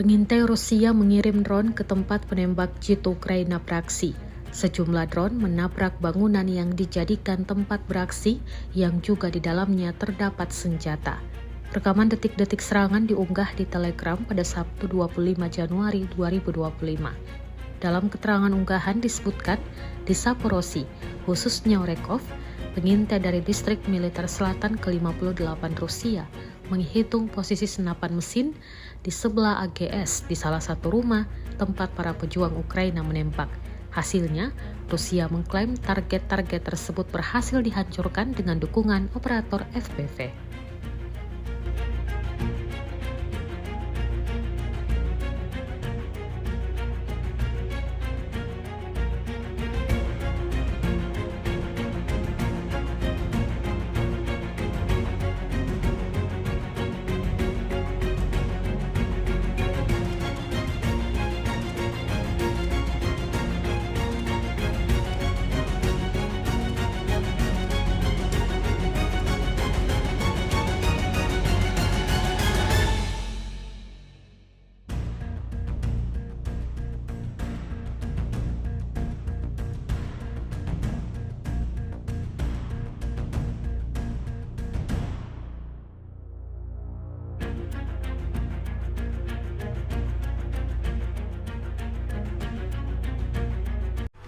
Pengintai Rusia mengirim drone ke tempat penembak jitu Ukraina beraksi. Sejumlah drone menabrak bangunan yang dijadikan tempat beraksi yang juga di dalamnya terdapat senjata. Rekaman detik-detik serangan diunggah di Telegram pada Sabtu 25 Januari 2025. Dalam keterangan unggahan disebutkan di Zaporozhye, khususnya Orekov, pengintai dari distrik militer selatan ke-58 Rusia, menghitung posisi senapan mesin di sebelah AGS di salah satu rumah tempat para pejuang Ukraina menembak. Hasilnya, Rusia mengklaim target-target tersebut berhasil dihancurkan dengan dukungan operator FPV.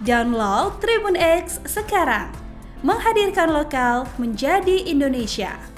Download Tribun X sekarang, menghadirkan lokal menjadi Indonesia.